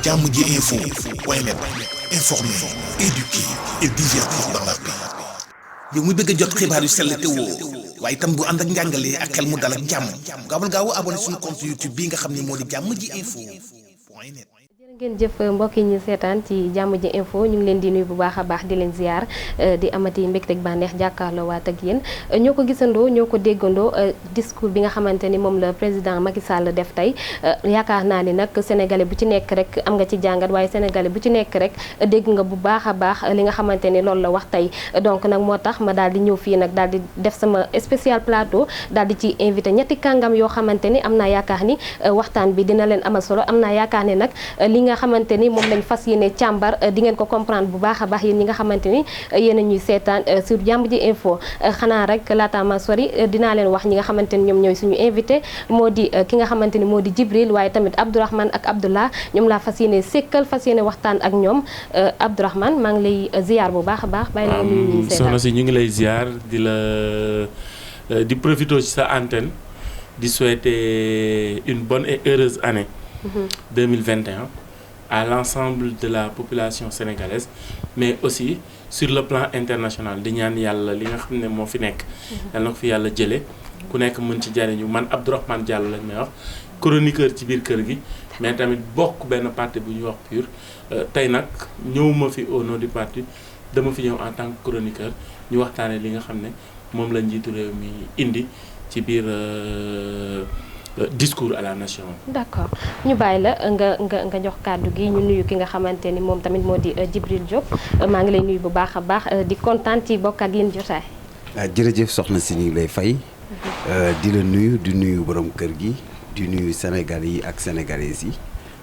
jàmm ji info.net informer, éduquer et divertir dans la paix. yow muy bëgg a jot xibaar yu sell te woo waaye itam bu ànd ak njàngalee ak xel mu dal ak jàmm gaawal gaaw abonné suñu compte YouTube bi nga xam ne moo di jàmm ji info.net. ngeen jëf mbokk yi ñu seetaan ci jàmm ji info ñu ngi leen di nuyu bu baax a baax di leen ziar di amati mbégteeg bànneex jàkkaarloo waat ak yéen ñoo ko gisandoo ñoo ko déggandoo discours bi nga xamante ni moom la président Macky Sall def tey yaakaar naa ni nag sénégalais bu ci nekk rek am nga ci jàngat waaye sénégalais bu ci nekk rek dégg nga bu baax a baax li nga xamante ni loolu la wax tey donc nag moo tax ma daal di ñëw fii nag daal di def sama spécial plateau daal di ci invité ñetti kàngam yoo xamante ni am naa yaakaar ni waxtaan bi dina leen amal solo am naa yaakaar ni nag li nga xamante ni moom lañ fas yéene càmbar di ngeen ko comprendre bu baax a baax yéen ñi nga xamante ni yéen a ñuy seetaan sur jàmm ji info xanaa rek laata ma sori dinaa leen wax ñi nga xamante ni ñoom ñooy suñu invité moo di ki nga xamante ni moo di Djibril waaye tamit Abdourahmane ak Abdoulah ñoom laa fas yéene sekkal fas yéene waxtaan ak ñoom Abdourahmane maa ngi lay ziar bu baax a baax bàyyi la nuyu ñuy seetaan soxna si ñu ngi lay ziar di profiter ci sa antenne di souhaiter une bonne et heureuse année 2021 à l'ensemble de la population sénégalaise mais aussi sur le plan international di ñaan yàlla li nga xam ne moo fi nekk yàlla na ko fi yàlla jële ku nekk mën ci jariñu man Abdourahmane Diallo lañ may wax chroniqueur ci biir kër gi mais tamit bokk benn parti bu ñuy wax PUR tey nag ñëwuma fi au nom du parti dama fi ñëw en tant que chroniqueur ñu waxtaane li nga xam ne moom la njiitu réew mi indi ci biir discours à la nation. D'accord ñu bàyyi la nga jox kàddu gi ñu nuyu ki nga xamante ni moom tamit moo di Djibril Diop maa ngi lay nuyu bu baax a baax di kontaan ci bokk ak yéen jotaay. jërëjëf soxna si ñu ngi lay fay. di la nuyu di nuyu borom kër gi di nuyu Sénégal yi ak sénégalaises yi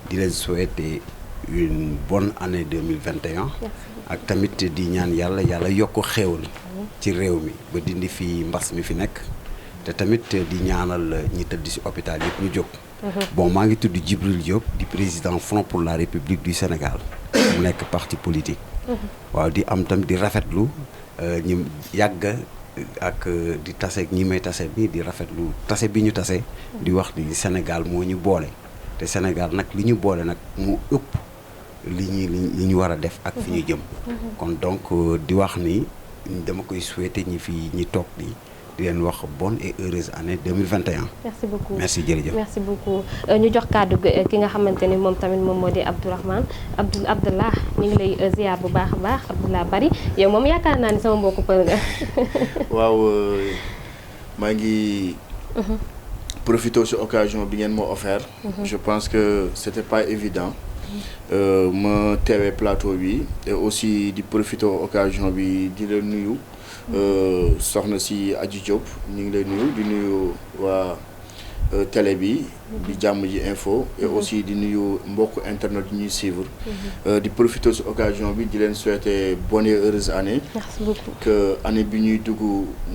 di leen souhaiter une bonne année 2021. ak tamit di ñaan yàlla yokk xéewal ci réew mi ba dindi fi mbas mi fi nekk. te tamit di ñaanal ñi tëdd ci hôpital yëpp ñu jóg. bon maa ngi tudd Djibril Diop di président Front pour la République du Sénégal mu nekk parti politique. waaw di am tam di rafetlu ñu yàgg ak di tase ñi may tase bi di rafetlu tase bi ñu tase. di wax ni Sénégal moo ñu boole te Sénégal nag li ñu boole nag mu ëpp li ñu war a def ak fi ñu jëm. kon donc di wax ni dama koy souhaiter ñi toog nii. di leen wax bonne et heureuse année 2021. merci beaucoup merci jërëjëf. merci beaucoup ñu jox kàddu ki nga xamante ni moom tamit moom moo di Abdourahmane Abdoulah ñu ngi lay ziar bu baax a baax Abdoulah Bari yow moom yaakaar naa ni sama mbokku pël nga. waaw maa ngi. profité ci occasion bi ngeen ma offert. je pense que c'était pas évident. ma teewee plateau bi et aussi di profité occasion bi di la nuyu. soxna si Adji Diop ñu ngi lay nuyu di nuyu waa télé bi di jàmm ji info et aussi di nuyu mbokk internet yi ñuy suivre di profiter ci occasion bi di leen souhaiter bonne et heureuse année. Merci beaucoup. Que année bi ñuy dugg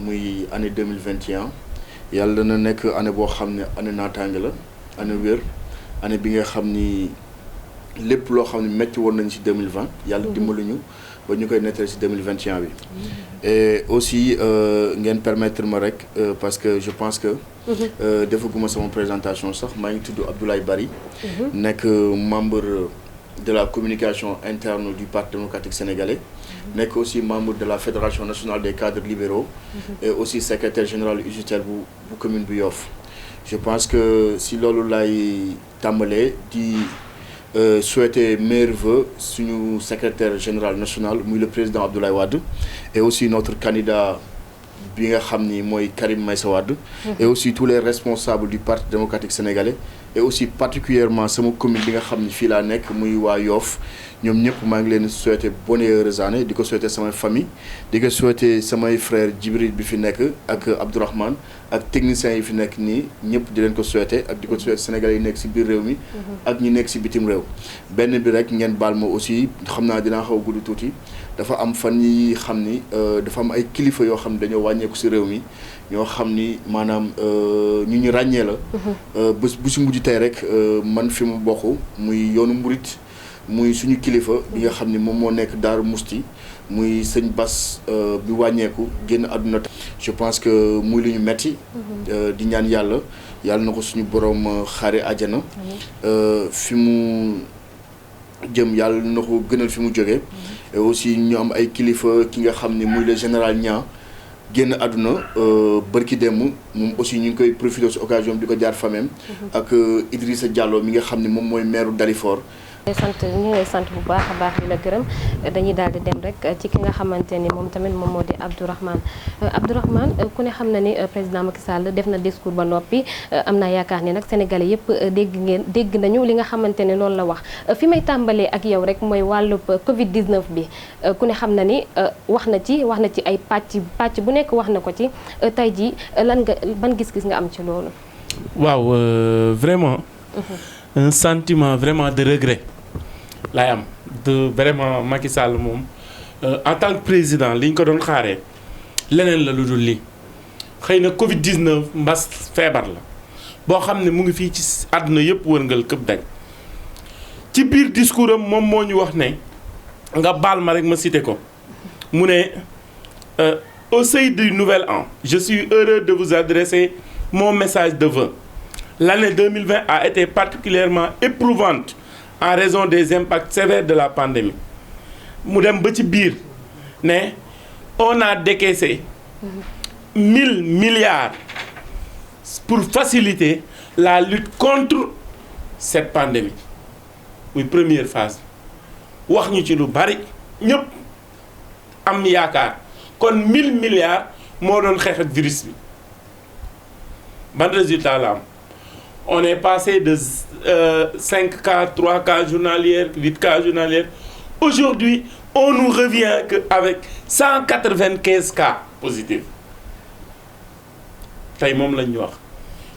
muy année 2021 yàlla na nekk année boo xam ne année naataange la année wér année bi nga xam ni lépp loo xam ne métti woon nañ ci 2020 yàlla dimbali ñu ba ñu koy nettali ci 2021 bi. et aussi ngeen permettre ma rek parce que je pense que. defaguma sama présentation sax maa ngi tudd Abdoulaye Bari. nekk membre de la communication interne du Parti démocratique sénégalais. nekk aussi membre de la fédération nationale des cadres libéraux. et aussi secrétaire général UGTEL bu commune bu Yoff. je pense que si loolu lay tàmbalee di. Souhaiter meilleurs vœux suñu secrétaire général national muy le président Abdoulaye Wade et aussi notre candidat bi nga xam ni mooy Karim Meïssa Wade et aussi tous les responsables du Parti démocratique sénégalais et aussi particulièrement sama commune bi nga xam ni fii laa nekk muy waa Yoff ñoom ñëpp maa ngi leen souhaiter bonne et heureuse année di ko souhaiter samay famille di ko souhaiter samay frère Djibril bi fi nekk ak Abdourahmane ak techniciens yi fi nekk nii ñëpp di leen ko souhaiter ak di ko souhaiter sénégalais yi nekk ci biir réew mi ak ñi nekk ci bitim réew benn bi rek ngeen baal ma aussi xam naa dinaa xaw a gudd tuuti dafa am fan yi xam ni dafa am ay kilifa yoo xam ne dañoo wàññeeku ci réew mi ñoo xam ni maanaam ñu ràññee la bés bu ci mujj tey rek man fi mu bokk muy yoonu Murit muy suñu kilifa bi nga xam ni moom moo nekk Daaru Musti muy sëñ Bass bi wàññeeku génn àdduna. je pense que muy lu ñu metti di ñaan yàlla na ko suñu borom xaare àjjana fi mu jëm yàlla na ko gënal fi mu jógee et aussi ñu am ay kilifa ki nga xam ni muy le général Niang génn àdduna bërki démb moom aussi ñu ngi koy profité ci occasion di ko jaar famem ak Idrissa Diallo mi nga xam ne moom mooy maire Dalifort. ñu ngi lay sant bu baax a baax di la gërëm dañuy daal di dem rek ci ki nga xamante ni moom tamit moom moo di Abdourahmane ku ne xam na ni président Macky Sall def na discours ba noppi am naa yaakaar ni nag sénégalais yëpp dégg nañu li nga xamante ne loolu la wax fi may tàmbalee ak yow rek mooy wàllub Covid 19 bi ku ne xam na ni wax na ci ay pàcc bu nekk wax na ko ci tey ji ban gis-gis nga am ci loolu. waaw vraiment. Un sentiment vraiment de regret. laay am de vraiment Macky Sall moom en tant que président li ñu ko doon xaaree leneen la lu dul lii xëy na Covid 19 mbas feebar la boo xam ne mu ngi fii ci àdduna yëpp wërngal këpp dañ ci biir discours am moom moo ñu wax ne nga baal ma rek ma cité ko mu ne au seuil du nouvel an je suis heureux de vous adresser mon message de vœux. L'année 2020 a été particulièrement éprouvante en raison des impacts sévères de la pandémie mu dem ba ci biir ne on a décaissé 1000 milliards pour faciliter la lutte contre cette pandémie muy première phase wax ñu ci lu bari ñëpp am yaakaar kon 1000 milliards moo doon xeex ak virus bi ban résultat la am. On est passé de 5 cas, 3 cas journaliers, 8 cas journaliers. Aujourd'hui, on nous revient avec 195 cas positifs. tey moom lañ ñu wax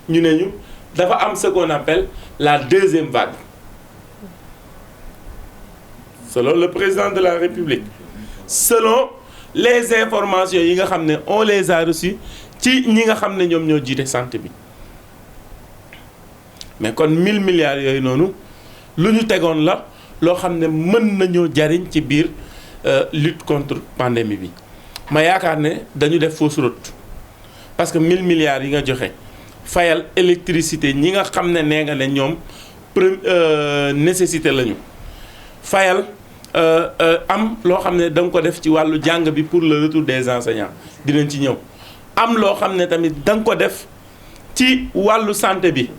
ñu ne ñu dafa am ce qu'on appelle la deuxième vague. Selon le président de la République, selon les informations yi nga xam ne on les a reçues ci ñi nga xam ne ñoom ñoo jiite santé bi. mais kon 1000 milliards yooyu noonu lu ñu tegoon la loo xam ne mën nañoo jariñ ci biir lutte contre pandémie bi ma yaakaar ne dañu def fausse route parce que 1000 milliards yi nga joxe fayal électricité ñi nga xam ne nee nga ne ñoom nécessité lañu fayal am loo xam ne da nga ko def ci wàllu jàng bi pour le retour des enseignants dinañ ci ñëw am loo xam ne tamit da nga ko def ci wàllu santé bi.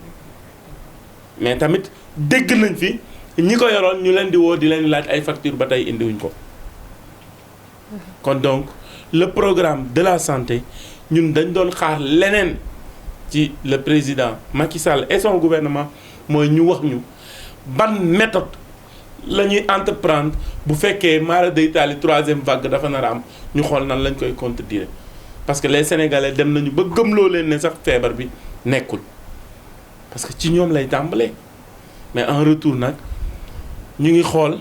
mais tamit dégg nañ fi ñi ko yoroon ñu leen di woo di leen laaj ay facture ba tey indiwuñ ko kon donc le programme de la santé ñun dañ doon xaar leneen ci le président Macky Sall et son gouvernement mooy ñu wax ñu ban méthode la ñuy entreprendre bu fekkee mara day taali troisième vague dafa nar a am ñu xool nan lañ koy contredire parce que les Sénégalais dem nañu ba gëmloo leen ne sax feebar bi nekkul. parce que ci ñoom lay tàmbalee mais en retour nag ñu ngi xool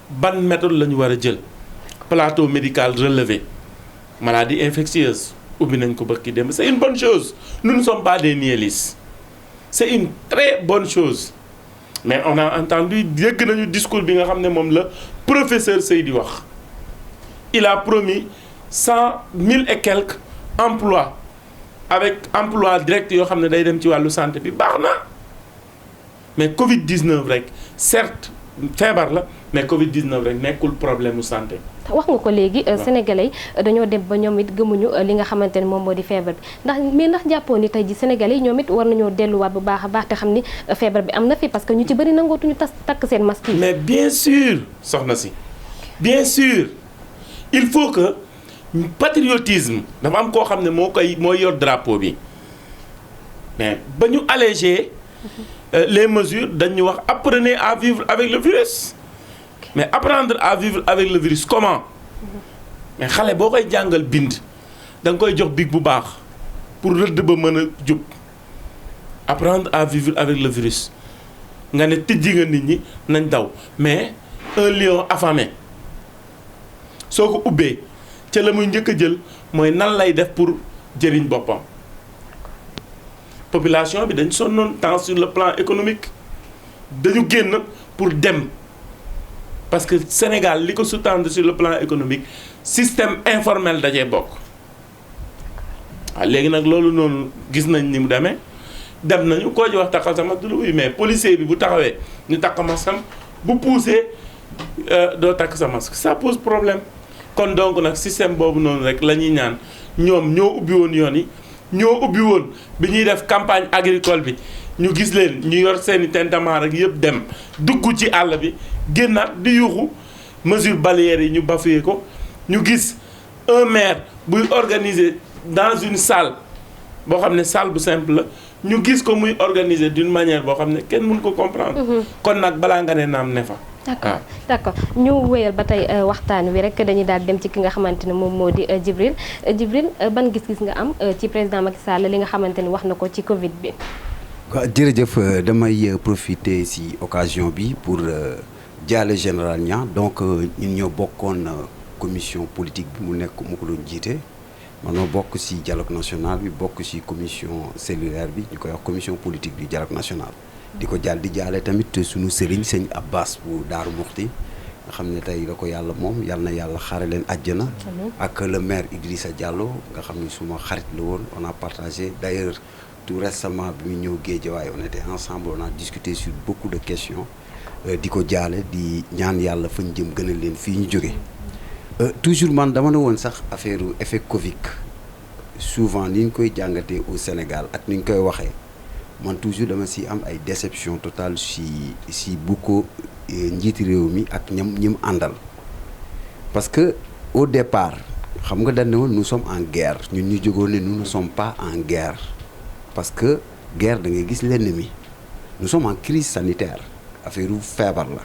ban méthode la ñu war a jël plateau médical relevé maladie infectieuse ubbi nañ ko bërki dem c'est une bonne chose nous ne sommes pas des nihilistes c'est une très bonne chose mais on a entendu dégg nañu discours bi nga xam ne moom la professeur Seydi wax il a promis 100 000 et quelques emplois avec emploi direct yoo xam ne day dem ci wàllu santé bi baax na mais Covid 19 rek certes feebar la mais Covid 19 rek nekkul problème mu santé. wax nga ko léegi sénégalais dañoo dem ba ñoom it gëmuñu li nga xamante ne moom moo di feebar bi ndax jàppoo ni tey ji sénégalais yi ñoom it war nañoo delluwaat bu baax a baax te xam ni feebar bi am na fi parce que ñu ci bëri nangootuñu takk seen masque yi. mais bien sûr soxna si bien sûr il faut que patriotisme dafa am koo xam ne mooy yor drapeau bi mais ba ñu alléger les mesures dañu wax apprenez à vivre avec le virus. mais apprendre à vivre avec le virus comment mais xale boo koy jàngal bind da nga koy jox bic bu baax pour rëdd ba mën a jub apprendre à vivre avec le virus nga ne tijji nga nit ñi nañ daw mais un lion affamé soo ko ubbee ca la muy njëkk a jël mooy nan lay def pour jëriñ boppam population bi dañ sonnoon tant sur le plan économique dañu génn pour dem parce que Sénégal li ko sous-tendre sur le plan économique système informel dajee bokk waaw léegi nag loolu noonu gis nañ ni mu demee dem nañu koo ji wax taxal sama du wuy mais policier bi bu taxawee ñu takk masam bu poussé doo takk sa masque ça pose problème. kon donc nag système boobu noonu rek la ñuy ñaan ñoom ñoo ubbi woon yoon yi ñoo ubbi woon bi ñuy def campagne agricole bi ñu gis leen ñu yor seeni tintamarre rek yëpp dem dugg ci àll bi génnaat di yuuxu mesure barrières yi ñu bafoué ko ñu gis un maire buy organiser dans une salle boo xam ne salle bu simple la ñu gis ko muy organiser d'une manière boo xam ne kenn mënu ko comprendre. kon nag balaa nga ne naam ne fa. d'accord ñu wéyal ba tey waxtaan wi rek dañuy daal dem ci ki nga xamante ne moom moo di Djibril ban gis-gis nga am ci président Macky Sall li nga xamante ni wax na ko ci Covid bi. waaw jërëjëf damay profiter ci occasion bi pour jaale général Niang donc ñun ñoo bokkoon commission politique bi mu ko doon jiite manoo bokk ci dialogue national bi bokk ci commission cellulaire bi ñu koy wax commission politique du dialogue national. di ko jàll di jaale tamit suñu sëriñ sëñ Abbas bu Daaru Muxti nga xam ne tey la ko yàlla moom yal na yàlla xaare leen àjjana ak le maire Idrissa Diallo nga xam ne suma xarit la woon on a partagé d'ailleurs tout récemment bi mu ñëw Guédiawaye on était ensemble on a discuté sur beaucoup de questions di ko jaale di ñaan yàlla fañ jëm gënal leen fii ñu jóge toujours man dama ne woon sax affaire effet Covid souvent ni ñu koy jàngatee au Sénégal ak ni ñu koy waxee man toujours dama si am ay déception totale si bu ko njiiti réew mi ak ñi mu àndal parce que au départ xam nga dañ ne woon nous sommes en guerre ñun ñu jógoon ne nous ne sommes pas en guerre parce que guerre da ngay gis l'ennemi nous sommes en crise sanitaire affaire feebar la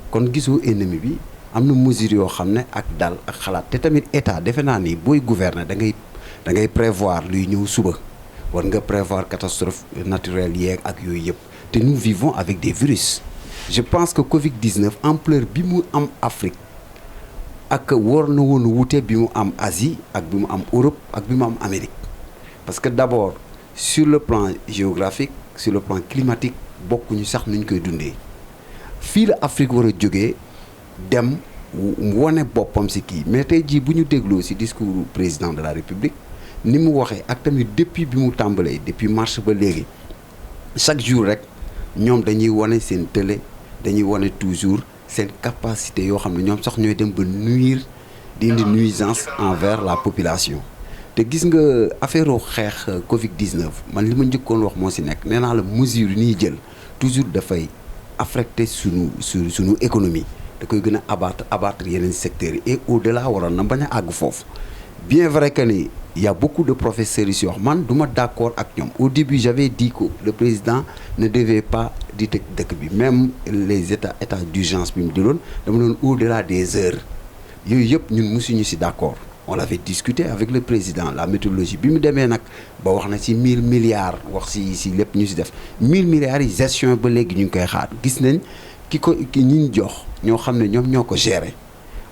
kon gisoo ennemi bi am na mesure yoo xam ne ak dal ak xalaat te tamit état defe naa ni booy gouverner da ngay prévoir luy ñëw suba war nga prévoir catastrophe naturelle yeeg ak yooyu yëpp te nous vivons avec des virus je pense que Covid-19 ampleur bi mu am Afrique ak war na woon wute bi mu am Asie ak bi mu am Europe ak bi mu am Amérique parce que d'abord sur le plan géographique sur le plan climatique bokkuñu sax nuñ koy dundee fii la Afrique war a jógee dem wane boppam ci kii mais tey jii bu ñu dégloo ci discours président de la République ni mu waxee ak tamit depuis bi mu tàmbalee depuis mars ba léegi chaque jour rek ñoom dañuy wane seen télé dañuy wane toujours seen capacité yoo xam ne ñoom sax ñooy dem ba nuire di indi nuisance envers la population te gis nga affaire xeex Covid-19 man li ma njëkkoon wax moo ci nekk nee naa la mesure yi ñuy jël toujours dafay affecter sunu économie da koy gën a abattre yeneen secteurs yi et au-delà waroon na bañ a àgg foofu bien vrai que ni il y a beaucoup de professeurs ici wax man du ma d'accord ak ñoom au début j'avais dit que le président ne devait pas di tëj dëkk bi même les états d'urgence bi mu jëloon dama doon au-delà des heures yooyu yëpp ñun mosuñu ci d'accord on l'avait discuté avec le président la méthodologie bi mu demee nag ba wax na ci 1000 milliards wax ci lépp ñu ci def 1000 milliards yi gestion ba léegi ñu ngi koy xaar gis nañ ki ñi jox ñoo xam ne ñoom ñoo ko gérer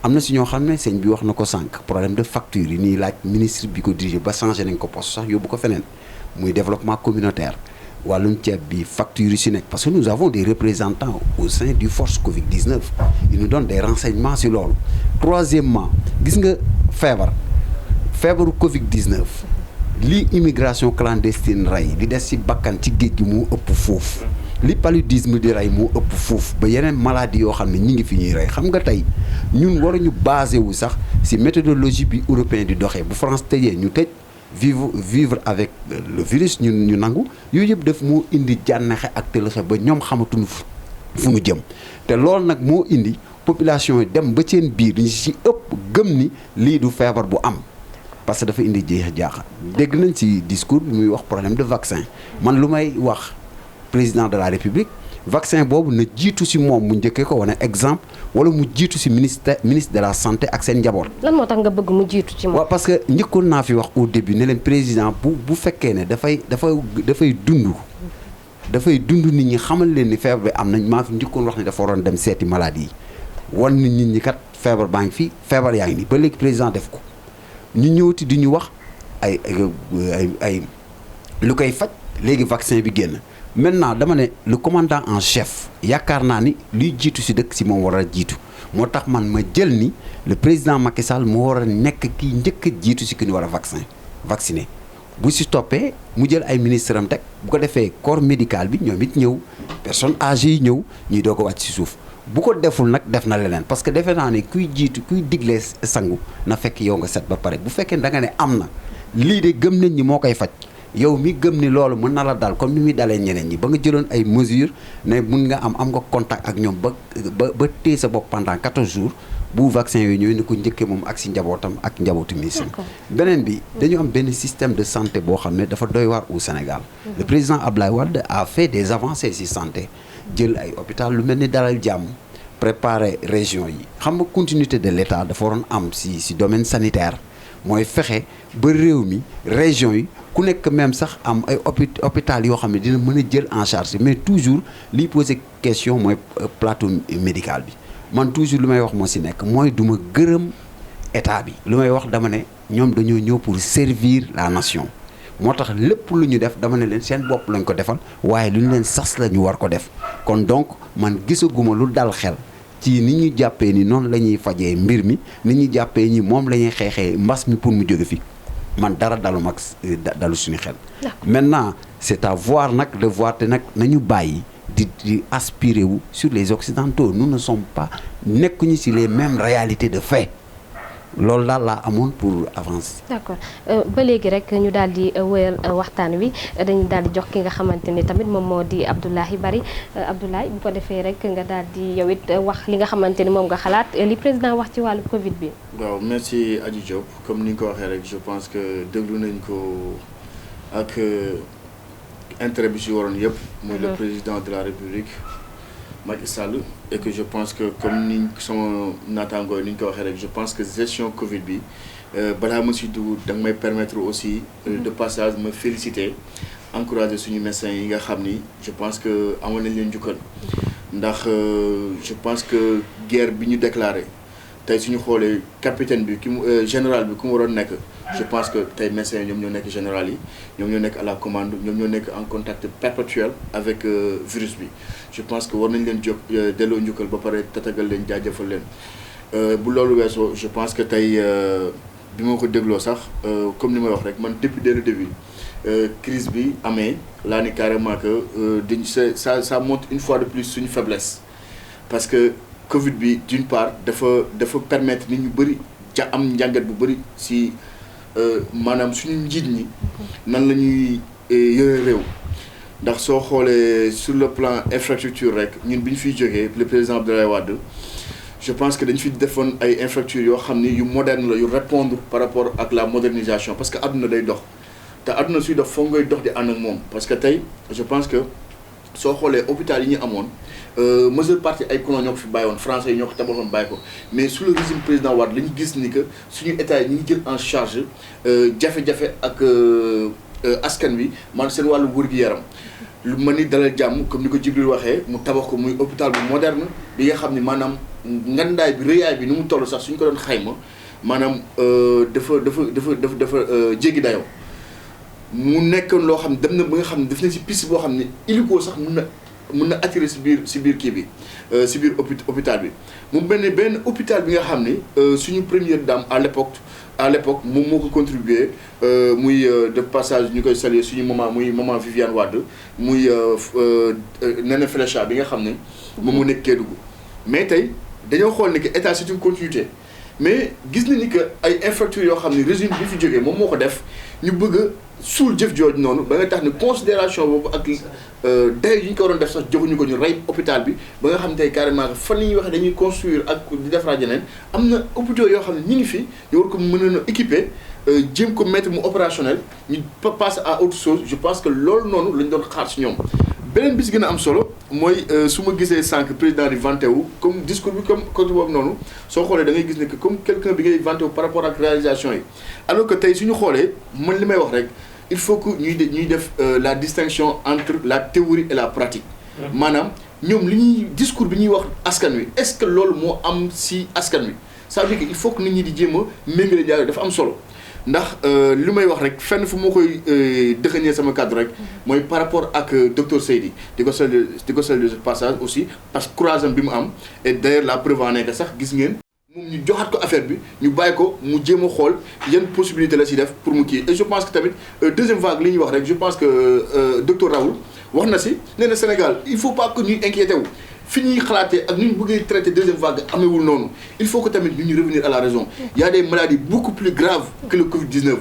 am na si ñoo xam ne sëñ bi wax na ko sànq problème de facture yi nii laaj ministre bi ko dirigé ba changé nañ ko poste sax yóbbu ko feneen muy développement communautaire wàllum ceeb bi facture yi si nekk parce que nous avons des représentants au sein du force Covid-19 ils nous donnent des renseignements si loolu. Troisièmement gis nga feebaru Covid-19 li immigration clandestine rey li des si bakkan ci géej gi moo ëpp foofu li paludisme di rey moo ëpp foofu ba yeneen maladie yoo xam ne ñi ngi fi ñuy rey xam nga tey ñun waruñu basé wu sax si méthodologie bi européen di doxee bu France tëjee ñu tëj vivre avec le virus ñu nangu yooyu yëpp daf moo indi jànnexe ak tëlëxe ba ñoom xamatuñu fu ñu jëm te loolu nag moo indi population yi dem ba seen biir ñu si ëpp gëm ni lii du feebar bu am parce que dafa indi jeex jaaxa dégg nañ ci discours bi muy wax problème de vaccin man lu may wax président de la République vaccin boobu na jiitu ci moom mu njëkkee ko wane exemple wala mu jiitu ci ministre de la santé ak seen njaboot. lan moo tax nga bëgg mu jiitu ci moom. waaw parce que njëkkoon naa fi wax au début ne leen président bu fekkee ne dafay dund nit ñi xamal leen ni feebar bi am nañ maa fi njëkkoon wax ne dafa waroon dem seeti maladie yi wan nit ñi kat feebar baa ngi fi feebar yaa ngi nii ba léegi président def ko ñu ñëwati di ñu wax ay lu koy faj léegi vaccin bi génn. maintenant dama ne le commandant en chef yaakaar naa ni luy jiitu ci dëkk ci moom war a jiitu moo tax man ma jël ni le président Macky Sall moo war a nekk kii njëkk a jiitu ci ki ñu war a vacciner bu ci toppee mu jël ay ministre am teg bu ko defee corps médical bi ñoom it ñëw personnes âgées yi ñëw ñuy doog a wàcc ci suuf bu ko deful nag def na leneen parce que defe naa ne kuy jiitu kuy diglee sangu na fekk yow nga set ba pare bu fekkee da nga ne am na lii de gëm nañ ñi moo koy faj yow mi gëm ni loolu mën na la dal comme ni muy dalee ñeneen ñi ba nga jëloon ay mesures ne mun nga am nga contact ak ñoom ba téye sa bopp pendant 14 jours bu vaccin yooyu ñëwee ni ko njëkkee moom ak si njabootam ak njabootu ministre beneen bi dañu am benn système de santé boo xam ne dafa doy waar au Sénégal le président Abdoulaye Wade a fait des avancées si santé jël ay hôpital lu mel ni Dalal Jàmm préparer région yi xam nga continuité de l'État dafa waroon am si domaine sanitaire mooy fexe ba réew mi région yi ku nekk même sax am ay hôpital yoo xam ne dina mën a jël en charge mais toujours liy poser question mooy plateau médical bi man toujours lu may wax moo si nekk mooy du ma gërëm état bi lu may wax dama ne ñoom dañoo ñëw pour servir la nation moo tax lépp lu ñu def dama ne leen seen bopp lañ ko defal waaye lu ñu leen sas la ñu war ko def kon donc man gisaguma lu dal xel ci ni ñu jàppee ni noonu la ñuy fajee mbir mi ni ñu jàppee ni moom la ñuy xeexee mbas mi pour mu jóge fi man dara dalu mag dalu suñu xel maintenant c'est à voir nag de voir te nag nañu bàyyi di aspirer wu sur les occidentaux nous ne sommes pas nekkuñu ci les mêmes réalités de fait loolu daal laa amoon pour avancer. d'accord ba léegi rek ñu daal di wéyal waxtaan wi dañu daal di jox ki nga xamante ni tamit moom moo di Abdoulaye Bari Abdoulaye bu ko defee rek nga daal di yow it wax li nga xamante ni moom nga xalaat li président wax ci wàllu Covid bi. waaw merci Adji Diop comme ni nga ko waxee rek je pense que déglu nañ ko ak intérêt bi si waroon yëpp. muy le président de la République Macky Sall et que je pense que comme ni sama naataangoo ni ñu ko waxee rek je pense que gestion Covid bi balaa ma si dugg da nga may permettre aussi de passage ma féliciter encourager suñu médecins yi nga xam ni je pense que amoon nañ leen njukkal ndax je pense que guerre bi ñu déclaré tey suñu xoolee capitaine bi ki mu général bi ku mu waroon nekk je pense que tey médecins yi ñoom ñoo nekk général yi ñoom ñoo nekk à la commande ñoom ñoo nekk en contact perpétuel avec virus bi je pense que war nañ leen jóg delloo njukkal ba pare tatagal leen jaajëfal leen bu loolu weesoo je pense que tey bi ma ko dégloo sax comme ni may wax rek man depuis dès le début crise bi amee laa ni carrément que dañ ça montre une fois de plus suñu faiblesse parce que Covid bi d'une part dafa permettre nit ñu bëri am njàngat bu bëri si maanaam suñu njiit ñi nan la ñuy yore réew ndax soo xoolee sur le plan infrastructure rek ñun bi ñu fiy jógee le président Abdoulaye Wade je pense que dañu fi defoon ay infrastructures yoo xam ni yu moderne la yu répondre par rapport ak la modernisation parce que adduna day dox te adduna suy dox foog ngay dox di ànd ak moom parce que tey je pense que soo xoolee hôpital yi ñu amoon majeure partie ay colons ñoo ko fi bàyyi woon français yi ñoo ko tabaxoon bàyyi ko mais sous le régime président Wade la ñu gis ni que suñu état yi ñu ngi jël en charge jafe-jafe ak askan wi maanaam seen wàllu wér-gu-yaram lu mel ni Dalal Jàmm comme ni ko Djibril waxee mu tabax ko muy hôpital bu moderne bi nga xam ni maanaam ngandaay bi rëyaay bi ni mu toll sax suñ ko doon xayma maanaam dafa jéggi dayoo mu nekkoon loo xam ne dem na ba nga xam ne def na si piste boo xam ne illico sax mun na attirer si biir kii bi si biir hôpital bi mu benn hôpital bi nga xam ne suñu première dame à l'époque moom moo ko contribué muy de passage ñu koy saluer suñu maman muy maman Viviane Wade muy Néné Flécha bi nga xam ne moom moo nekk Kédougou mais tey dañoo xool ni que état c'est une continuité mais gis na ni que ay infrastructures yoo xam ne régime bi fi jógee moom moo ko def ñu bëgg a suul jëf jooju noonu ba nga tax ne considération boobu ak dayo yi ñu ko waroon def sax joxuñu ko ñu rey hôpital bi ba nga xam ne tey carrément fan yi ñuy waxee dañuy construire ak di defaraat yeneen am na hôpitaux yoo xam ne ñu ngi fi ñu war ko mën a équiper jéem ko mettre mu opérationnel ñu passer à autre chose je pense que loolu noonu lañ doon xaar si ñoom beneen bi si gën a am solo mooy su ma gisee sànq président di vanté wu comme discours bi comme côté boobu noonu soo xoolee da ngay gis ne que comme quelqu'un bi ngay vanté wu par rapport ak réalisation yi alors que tey suñu xoolee man li may wax rek il faut que ñuy def la distinction entre la théorie et la pratique maanaam ñoom li ñuy discours bi ñuy wax askan wi est-ce que loolu moo am si askan wi ça veut dire que il faut que nit ñi di jéem a méngale jaay dafa am solo ndax li may wax rek fenn fu moo koy dëxëñee sama cadre rek mooy par rapport ak docteur Seydi di ko saluer de passage aussi parce que courage am bi mu am et d'ailleurs la preuve en est que sax gis ngeen moom ñu joxaat ko affaire bi ñu bàyyi ko mu jéem a xool yan possibilité la si def pour mu kii et je pense que tamit deuxième vague li ñuy wax rek je pense que docteur Raoul wax na si nee na Sénégal il faut pas que ñuy inquiété wu fi ñuy xalaatee ak ñu bëggee traiter deuxième vague amewul noonu il faut que tamit ñu revenir à la raison. Il y a des maladies beaucoup plus graves que le Covid-19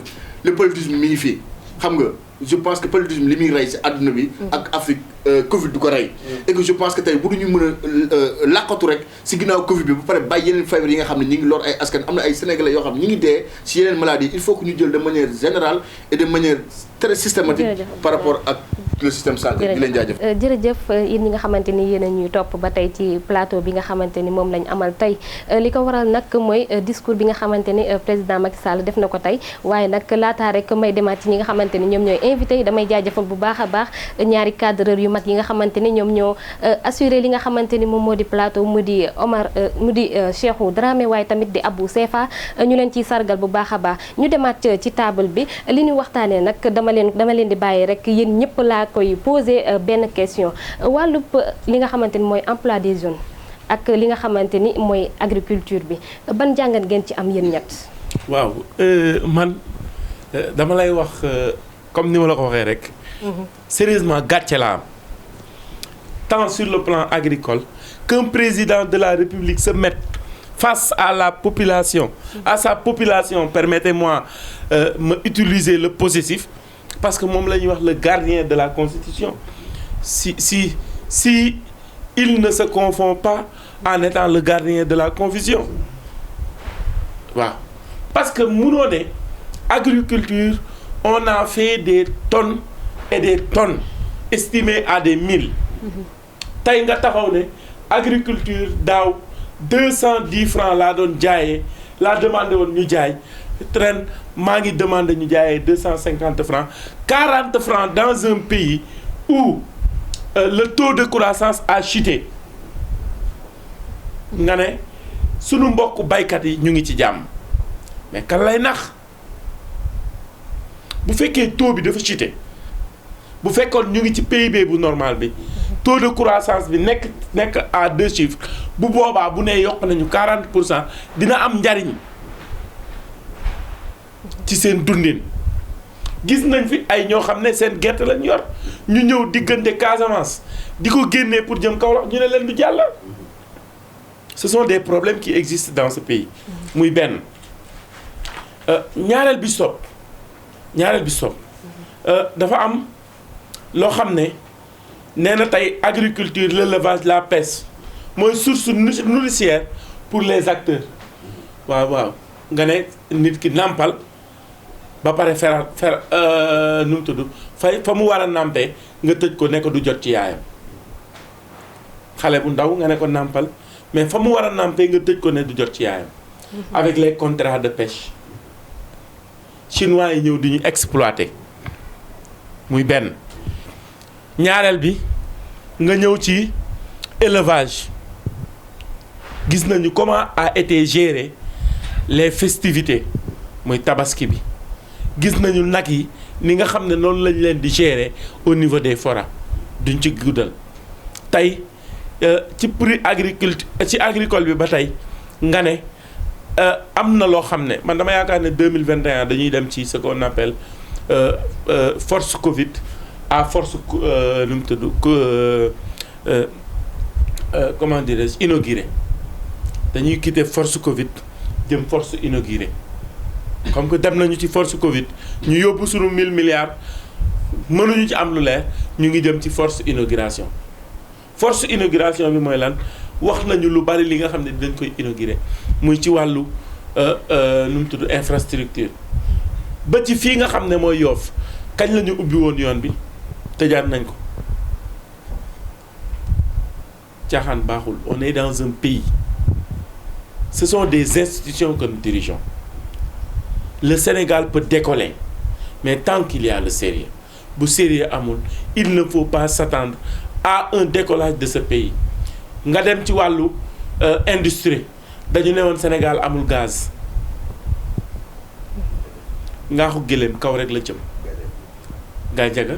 le paludisme mi ngi fii xam nga je pense que paludisme li muy rey si àdduna bi. ak Afrique Covid du ko rey. et que je pense que tey bu ñu mën a làqatu rek si ginnaaw Covid bi ba pare bàyyi yeneen feebar yi nga xam ne ñu ngi lor ay askan am na ay sénégalais yoo xam ne ñu ngi dee si yeneen maladies il faut que ñu jël de manière générale et de manière très systématique. par rapport ak le système santé di leen jaajëf. jërëjëf yéen ñi nga xamante ni yéen a ñuy topp ba tey ci plateau bi nga xamante ni moom lañ amal tey li ko waral nag mooy discours bi nga xamante ni président Macky Sall def na ko tey waaye nag laataa rek may demaat ci ñi nga xamante ni ñoom ñooy invité yi damay jaajëfal bu baax a baax ñaari cadreur yu mag yi nga xamante ni ñoom ñoo assuré li nga xamante ni moom moo di plateau mu di Omar mu di Cheikhou Dramé waaye tamit di Abou Sefa ñu leen ciy sargal bu baax a baax ñu demaat ci table bi li ñu waxtaanee nag dama leen di bàyyi rek yéen ñëpp laa koy poser benn question wàllub li nga xamante ni mooy emploi des jeunes ak li nga xamante ni mooy agriculture bi ban jàngat ngeen ci am yéen ñett. waaw man dama lay wax comme ni ma la ko waxee rek. sérieusement gàcce la am tant sur le plan agricole qu'un président de la République se mette face à la population, à sa population, permettez-moi me utiliser le possessif parce que moom la ñuy wax le gardien de la Constitution. Si il ne se confond pas en étant le gardien de la confusion. Waaw. Parce que munoo ne agriculture on a fait des tonnes et des tonnes estimées à des 1000. Tey nga taxaw ne agriculture daaw 210 francs laa doon jaayee laa demandé woon ñu jaay ren maa ngi demandé ñu jaayee 250 francs 40 francs dans un pays où le taux de croissance a chuté nga ne sunu mbokk baykat yi ñu ngi ci jàmm mais kan lay nax bu fekkee taux bi dafa chuté bu fekkoon ñu ngi ci PIB bu normal bi taux de croissance bi nekk à 2 chiffres bu boobaa bu nee yokk nañu 40% dina am njariñ ci seen dundin gis nañ fi ay ñoo xam ne seen gerte lañ yor ñu ñëw diggante Casamance di ko génnee pour jëm Kaolack ñu ne leen du jàll. Ce sont des problèmes qui existent dans ce pays muy benn ñaareel bi stop dafa am loo xam ne nee na tey agriculture l'élevage la pêche mooy source nourricière pour les acteurs waaw nga ne nit ki nàmpal ba pare nu mu tudd fa mu war a nàmpee nga tëj ko ne ko du jot ci yaayam xale bu ndaw nga ne ko nàmpal mais fa mu war a nàmpee nga tëj ko ne du jot ci yaayam avec les contrats de pêche chinois yi ñëw di ñu exploiter muy benn ñaareel bi nga ñëw ci élevage gis nañu comment a été géré les festivités muy tabaski bi gis nañu nag yi ni nga xam ne noonu lañ leen di gérer au niveau des forats duñ ci guddal tey ci prix agricole bi ba tey nga ne am na loo xam ne man dama yaakaar ne 2021 dañuy dem ci ce qu'on appelle force Covid à force nu mu tudd comment dirais-je inauguré dañuy quitter force Covid jëm force inauguré comme que dem nañu ci force Covid ñu yóbbu sunu 1000 milliards mënuñu ci am lu leer ñu ngi jëm ci force inauguration force inauguration bi mooy lan wax nañu lu bari li nga xam ne dañ koy inauguré muy ci wàllu nu mu tudd infrastructure ba ci fii nga xam ne mooy Yoff kañ la ñu ubbi woon yoon bi tëjaat nañ ko caaxaan baaxul on est dans un pays ce sont des institutions que nous dirigeons le Sénégal peut décoller mais tant qu'il y a le sérieux bu sérieux amul il ne faut pas s'attendre à un décollage de ce pays nga dem ci wàllu industrie dañu ne woon Sénégal amul gaz ngaa ko gëléem kaw rek la jëm Gadiaga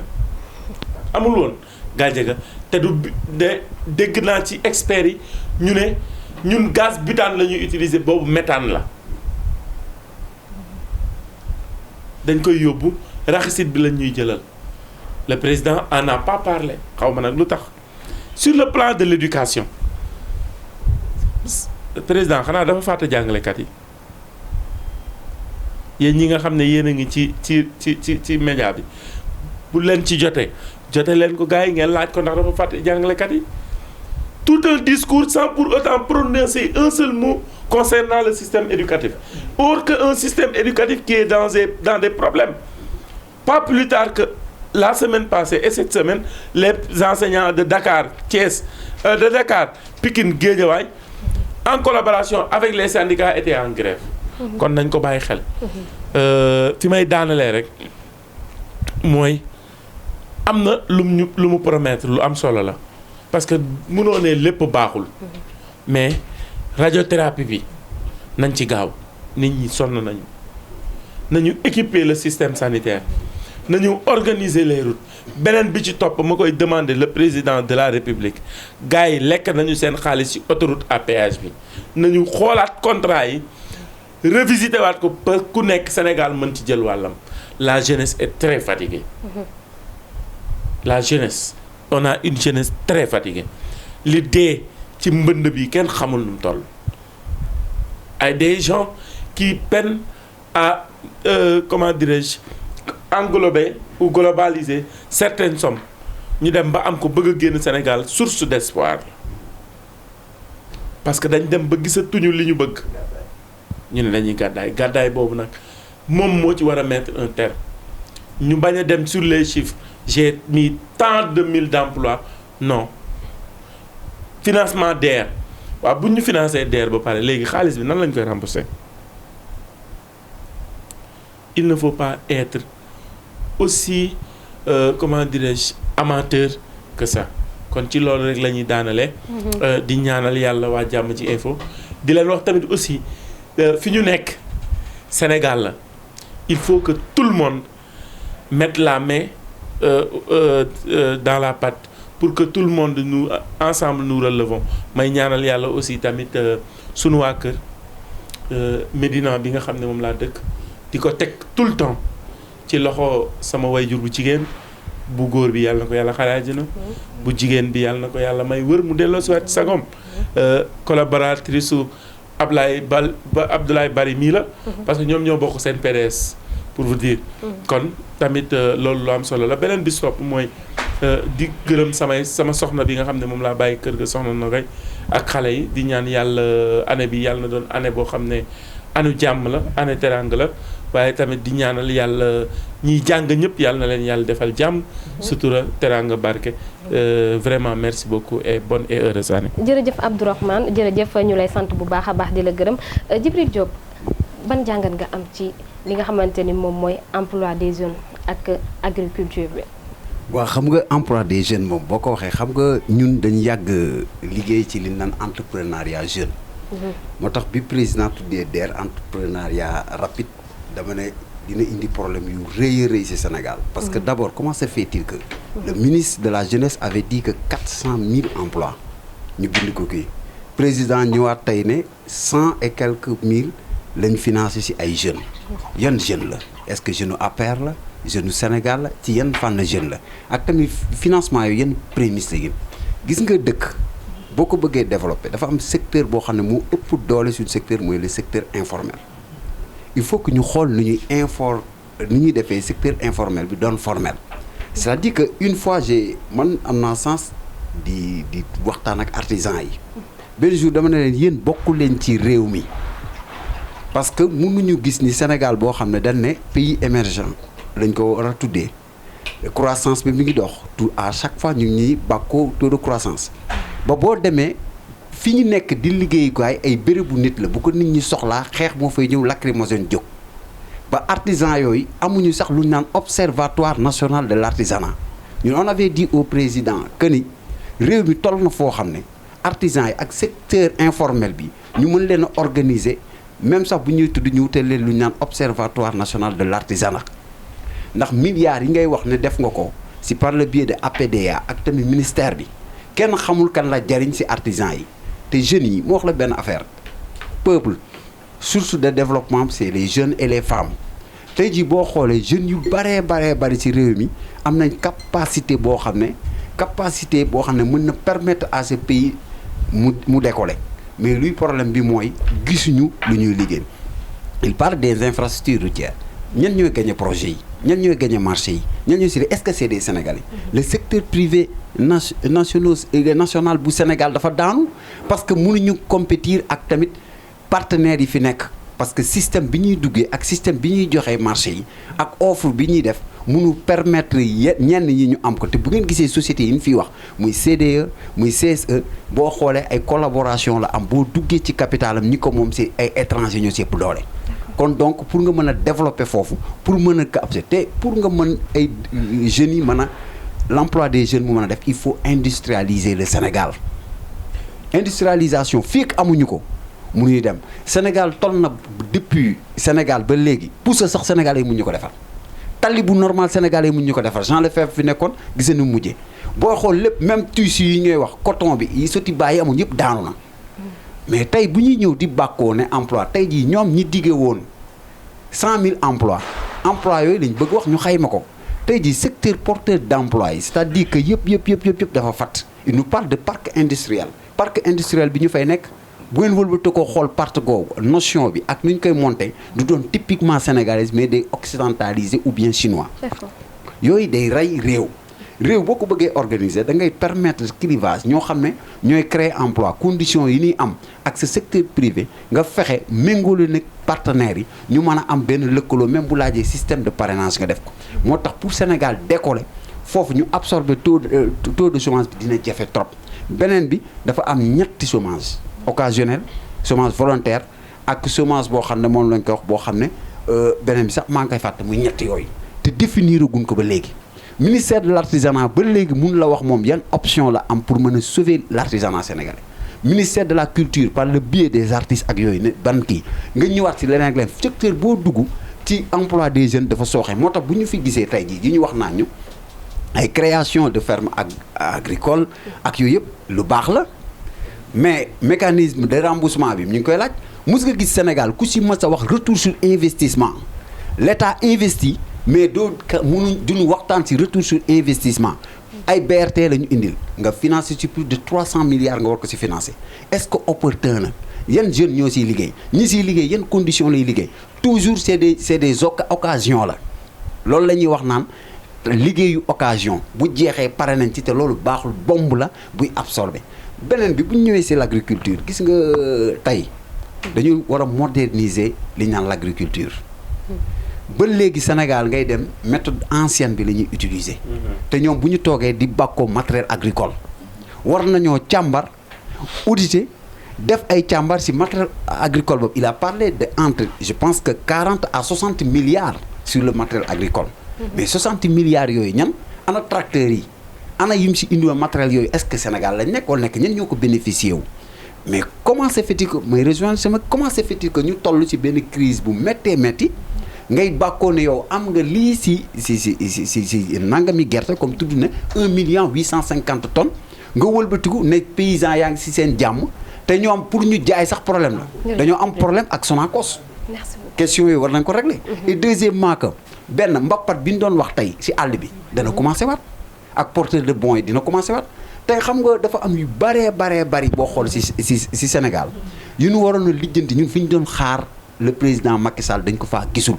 amul woon Gadiaga te du dégg naa ci experts yi ñu ne ñun gaz butane la ñuy utiliser boobu méthane la dañ koy yóbbu raxasit bi lañ ñuy jëlal le président en a pas parlé xaw ma nag lu tax sur le plan de l'éducation président xanaa dafa fàtte jàngalekat yi yéen ñi nga xam ne yéen a ngi ci média bi bu leen ci jote leen ko gars yi ngeen laaj ko ndax dafa fàtte jàngalekat yi. Tout un discours sans pour autant prononcer un seul mot concernant le système éducatif. Or qu'un système éducatif qui est dans des problèmes. Pas plus tard que la semaine passée et cette semaine, les enseignants de Dakar, Thiès, de Dakar, Pikine, Guédiawaye, en collaboration avec les syndicats, étaient en grève. Kon nañ ko bàyyi xel. Fi may daanalee rek mooy am na lu mu promettre lu am solo la. Parce que mënoo ne lépp baaxul mais radiothérapie bi nañ ci gaaw nit ñi sonn nañu équiper le système sanitaire nañu organiser les routes beneen bi ci topp ma koy demander le président de la République gars yi lekk nañu seen xaalis ci autoroute à péage bi nañu xoolaat contrat yi revisiter waat ko ba ku nekk Sénégal mën ci jël wàllam. La jeunesse est très fatiguée. La jeunesse. On a une jeunesse très fatiguée li dee ci mbënd bi kenn xamul nu mu toll ay des gens qui peinent à comment dirais-je englober ou globaliser certaines sommes ñu dem ba am ko bëgg a génn Sénégal source d'espoir parce que dañ dem ba gisatuñu li ñu bëgg ñu ne dañuy gàddaay boobu nag moom moo ci war a mettre un terme ñu bañ a dem sur les chiffres. J'ai mis tant de mille d'emplois non financement DER waaw bu ñu financé DER ba pare léegi xaalis bi nan lañ koy rembourser il ne faut pas être aussi comment dirais-je amateur que ça kon ci loolu rek la ñuy daanale di ñaanal yàlla waa Jàmm Ji Info di leen wax tamit aussi fi ñu nekk Sénégal la il faut que tout le monde mette la main dans la pâte pour que tout le monde nous ensemble nous relevons may ñaanal yàlla aussi tamit sunu waa kër Médina bi nga xam ne moom laa dëkk di ko teg tout le temps ci loxo sama wayjur bu jigéen bu góor bi yàlla na ko yàlla xare àjjana bu jigéen bi yàlla na ko yàlla may wër mu delloo si waat sagom collaboratrice su Abdoulaye Bari mii la parce que ñoom ñoo bokk seen PDS pour vous dire kon tamit loolu lu am solo la beneen bi sopp mooy di gërëm sama soxna bi nga xam ne moom laa bàyyi kër ga soxna na koy ak xale yi di ñaan yàlla année bi yàlla na doon année boo xam ne anu jàmm la année teranga la waaye tamit di ñaanal yàlla ñiy jàng ñëpp yàlla na leen yàlla defal jàmm sutura teranga barke vraiment merci beaucoup et bonne et heureuse année. jërëjëf Abdourahmane jërëjëf ñu lay sant bu baax a baax di la gërëm Djibril Diop ban jàngat nga am ci li nga xamante ni moom mooy emploi des jeunes ak agriculture bi. waaw xam nga emploi des jeunes moom boo ko waxee xam nga ñun dañu yàgg liggéey ci li naan entrepreneuriat jeune. moo tax bi président tuddee DER entrepreneuriat rapide dama ne dina indi problème yu rëy a rëy ci Sénégal. parce que d'abord comment se fait-il que. le ministre de la jeunesse avait dit que 400 000 emplois ñu bind ko kii président ñëwaat tey ne 100 et quelques mille lañ financé ci ay jeunes. yan jeunes la est-ce que jeune APR la jeune Sénégal la ci yan fànn jeune la ak tamit financement yooyu yan prémisse la gis nga dëkk boo ko bëggee développer dafa am secteur boo xam ne moo ëpp doole suñu secteur mooy le secteur informel il faut que ñu xool nu ñuy defee secteur informel bi doon formel c'est-à-dire que une fois man am naa sens di waxtaan ak artisans yi benn jour dama ne leen yéen bokku leen ci réew mi parce que mënuñu gis ni Sénégal boo xam ne dañ ne pays émergent lañ ko war a tuddee croissance bi mi ngi dox tout à chaque fois ñu ngi ñuy bàkkoo taux de croissance ba boo demee fi ñu nekk di liggéeyukaay ay bérébu nit la bu ko nit ñi soxlaa xeex moo fay ñëw lacrymogène jóg ba artisan yooyu amuñu sax lu ñu naan observatoire national de l'artisanat ñun on avait dit au président que ni réew mi toll na foo xam ne artisan yi ak secteur informel bi ñu mën leen a organiser même sax bu ñuy tudd ñu wutal leen lu ñu naan observatoire national de l'artisanat ndax milliards yi ngay wax ne def nga ko si par le biais de APDA ak tamit ministère bi kenn xamul kan la jariñ si artisan yi te jeunes yi moo wax la benn affaire peuple source de développement c'est les jeunes et les femmes tey jii boo xoolee jeunes yu bari ci réew mi am nañ capacité boo xam ne mën na permettre à ce pays mu décoller mais luy problème bi mooy gisuñu lu ñuy liggéey. il parle des infrastructures routières ñan ñooy gagné projet yi ñan ñooy gagné marché yi ñan ñooy si est-ce que c'est des Sénégalais. le secteur privé national bu Sénégal dafa daanu parce que mënuñu compétir ak tamit partenaires yi fi nekk parce que système bi ñuy duggee ak système bi ñuy joxee marché yi ak offre bi ñuy def mënu permettre ñenn ñi ñu am ko te bu ngeen gisee sociétés yi ñu fiy wax muy CDE muy CSE boo xoolee ay collaboration la am boo duggee ci capitalam ñi ko moom si ay étrangers ñoo si ëpp doole. kon donc pour nga mën a développer foofu pour mën a capter te pour nga mën ay jeunes yi mën a l'emploi des jeunes mu mën a def il faut industrialiser le Sénégal industrialisation fii ak amuñu ko mënuñu dem Sénégal toll na depuis Sénégal ba léegi pousse sax Sénégalais yi mun ñu ko defar tali bu normal Sénégalais yi mun ñu ko defar Jean Lefebvre fi nekkoon gis nañu mujjee boo xool lépp même tissu yi ñooy wax coton bi yi sotti bàyyi amuñ yëpp daanu na. mais tey bu ñuy ñëw di bàkkoo ne emploi tey jii ñoom ñi diggee woon 100 000 emplois yooyu lañ bëgg wax ñu xayma ko tey jii secteur porteur d'emploi yi c'est-à-dire que yëpp dafa fat il nous parle de parc industriel bi ñu fay nekk bu ngeen wëlbate ko xool parc googu notion bi ak nu ñu koy monter du doon typiquement sénégalaise mais day occidentalisé ou bien chinois. D'accord. yooyu day rey réew boo ko bëggee organiser da ngay permettre clivage ñoo xam ne ñooy créer emploi conditions yi ñuy am ak sa secteur privé nga fexe méngóole nag partenaires yi ñu mën a am benn lëkkaloo même bu laajee système de parrainage nga def ko moo tax pour Sénégal décoller foofu ñu absorber taux de chômage bi dina jafe trop beneen bi dafa am ñetti chômage occasionnel chômage volontaire ak chômage boo xam ne moom lañ koy wax boo xam ne beneen bi sax maa ngi koy fàtte muy ñetti yooyu te définir guñ ko ba léegi ministère de l'artisanat ba léegi mun la wax moom yan option la am pour mën a sauver l'artisanat sénégalais ministère de la culture par le biais des artistes ak yooyu ne ban kii nga ñëwaat si leneen ak leneen secteur boo dugg ci emploi des jeunes dafa sooxe moo tax bu ñu fi gisee tey jii di ñu wax naan ñu ay création de ferme agricole ak yooyu yëpp lu baax la mais mécanisme de remboursement bi ñu ngi koy laaj mos nga gis Sénégal ku si mës a wax retour sur investissement l'État investit mais duñu waxtaan ci retour sur investissement ay BRT la ñu indil nga financer ci plus de 300 milliards nga war ko ci financer est-ce que opportun na yan jeunes ñoo ciy liggéey ñi ciy liggéey yan conditions lay liggéey toujours c'est des occasions la loolu la ñuy wax naan liggéeyu occasion bu jeexee pare nañ ci te loolu baaxul bombe la buy absorber beneen bi bu ñu ñëwee ci l'agriculture gis nga tey dañu war a moderniser li ñu naan l'agriculture ba léegi Sénégal ngay dem méthode ancienne bi la ñuy utiliser. te ñoom bu ñu toogee di bàkkoo matériel agricole war nañoo càmbar auditer def ay càmbar ci matériel agricole boobu il a parlé de entre je pense que 40 à 60 milliards sur le matériel agricole. mais 60 milliards yooyu ñan ana tracteurs yi ana yim ci indiwoon matériel yooyu est-ce que Sénégal lañ nekk wala nekk ñan ñoo ko bénéficier wu. mais comment se fait-il que may rejoindre sama comment se fait-il que ñu toll ci benn crise bu méttee métti. ngay bàkkoo ne yow am nga lii si nangami gerte comme tudd ne 1,850,000 tonnes nga wëlbatiku ne paysans yaa ngi si seen jàmm te ñoom pour ñu jaay sax problème la. dañoo am problème ak Sonacos. question yooyu war nañ ko régler. et deuxièmement que benn mbappat bi ñu doon wax tey si àll bi dana commencé waat ak porteur de bons yi dina commencé waat tey xam nga dafa am yu bari boo xool si Sénégal yu ñu waroon a lijjanti ñun fi ñu doon xaar le président Macky Sall dañ ko faa gisul.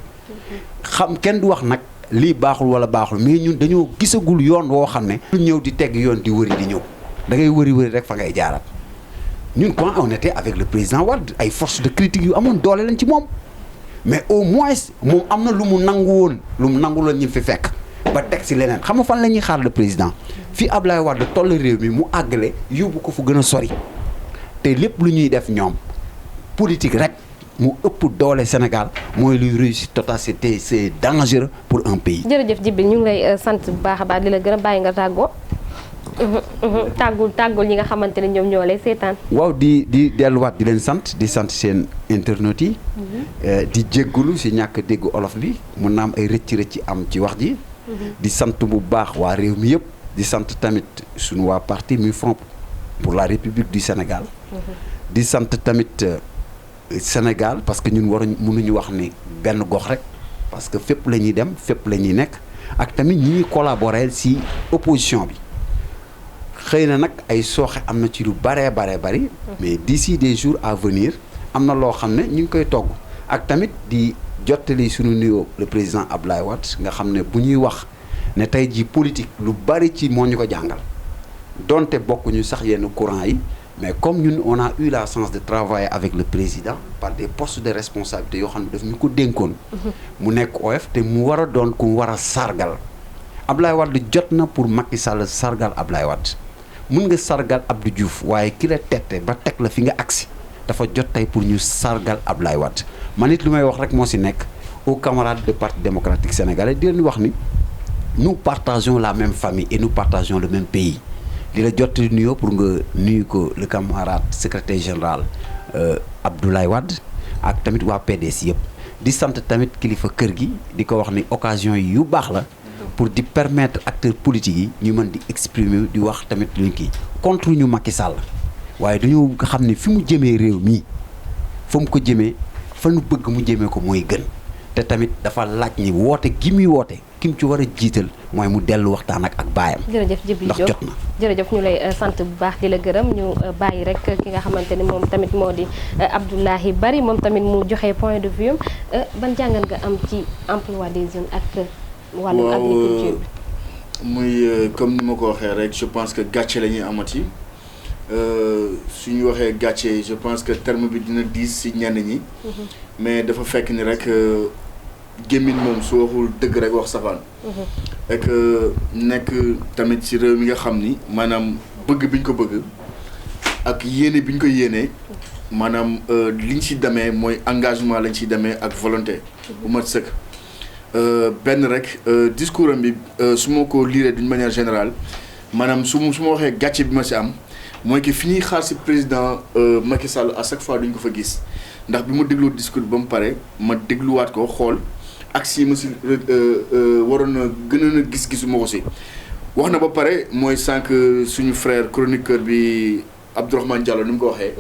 xam kenn du wax nag lii baaxul wala baaxul mais ñun dañoo gisagul yoon woo xam ne lu ñëw di tegg yoon di wëri di ñëw da ngay wëri rek fa ngay jaarat ñun quand on était avec le président Wade ay force de critique yu amoon doole lañ ci moom mais au moins moom am na lu mu nangu woon ñu fi fekk ba teg si leneen xam nga fan la ñuy xaar le président fii Ablaye Wade toll réew mi mu àggale yóbbu ko fu gën a sori te lépp lu ñuy def ñoom politique rek mu ëpp doole Sénégal mooy luy réussite totale c'est dangereux pour un pays. jërëjëf Djibril ñu ngi lay sant bu baax a baax di la gën a bàyyi nga tàggoo. tàggul ñi nga xamante ne ñoom ñoo lay seetaan. waaw di delluwaat di leen sant di sant seen internautes yi. di jéggulu si ñàkk dégg olof bi mun na am ay rëcc am ci wax ji. di sant bu baax waa réew mi yëpp di sant tamit suñu waa parti muy Front pour la République du Sénégal. di sant tamit. Sénégal parce que ñun mënuñu wax ni benn gox rek parce que fépp la ñuy dem fépp la ñuy nekk ak tamit ñi ñuy collaborer ci opposition bi xëy na nag ay sooxe am na ci lu baree bari mais d'ici des jours à venir am na loo xam ne ñu ngi koy togg ak tamit di jottali suñu nuyoo le président Abdoulaye Wade nga xam ne bu ñuy wax ne tey ji politique lu bari ci moo ñu ko jàngal donte bokkuñu sax yenn courant yi mais comme ñun on a eu la chance de travailler avec le président par des postes de responsabilité yoo xam ne daf ñu ko dénkoon mu nekk OF te mu war a doon ku mu war a sargal Abdoulaye Wade jot na pour Macky Sall sargal Abdoulaye Wade mun nga sargal Abdou Diouf waaye ki la tette ba teg la fi nga agsi dafa jot tey pour ñu sargal Abdoulaye Wade man it lu may wax rek moo si nekk aux camarades de Parti démocratique sénégalais di leen wax ni nous partageons la même famille et nous partageons le même pays di la jot nuyoo pour nga nuyu ko le camarade secrétaire général Abdoulaye Wade ak tamit waa PDS yëpp di sant tamit kilifa kër gi di ko wax ni occasion yi yu baax la pour di permettre acteurs politiques yi ñu mën di exprimer di wax tamit luñ kii contre ñu Macky Sall waaye dañoo xam ne fi mu jëmee réew mii fa mu ko jëmee fa nu bëgg mu jëmee ko mooy gën te tamit dafa laaj ni woote gi muy woote ki mu ci war a jiital mooy mu dellu waxtaan ak baayam. jërëjëf Djibril Diop ndax jot na. jërëjëf ñu lay sant bu baax di la gërëm ñu bàyyi rek ki nga xamante ni moom tamit moo di Abdoulaye Bari moom tamit mu joxe point de vue ban jàngat nga am ci emploi des jeunes ak wàllum agriculture bi. muy comme ni ma ko waxee rek je pense que gàcce la ñuy amati suñu waxee gàcce je pense que terme bi dina diis si ñenn ñi. mais dafa fekk ni rek gémmiñ moom su waxul dëgg rek wax safaan. et que nekk tamit ci réew mi nga xam ni maanaam bëgg bi ñu ko bëgg ak yéene bi ñu ko yéenee maanaam li ñu ci demee mooy engagement lañ ciy demee ak volonté bu mat sëkk. benn rek discours am bi su ma ko liiree d'une manière générale maanaam su ma waxee gàcce bi ma ci am mooy que fi ñuy xaar ci président Macky Sall à chaque fois duñ ko fa gis ndax bi ma dégloo discours ba mu pare ma dégluwaat ko xool ak si ma ci waroon na gën a gis-gisu ma ko ci wax na ba pare mooy sànq suñu frère chroniqueur bi Abdourahmane Diallo ni mu ko waxee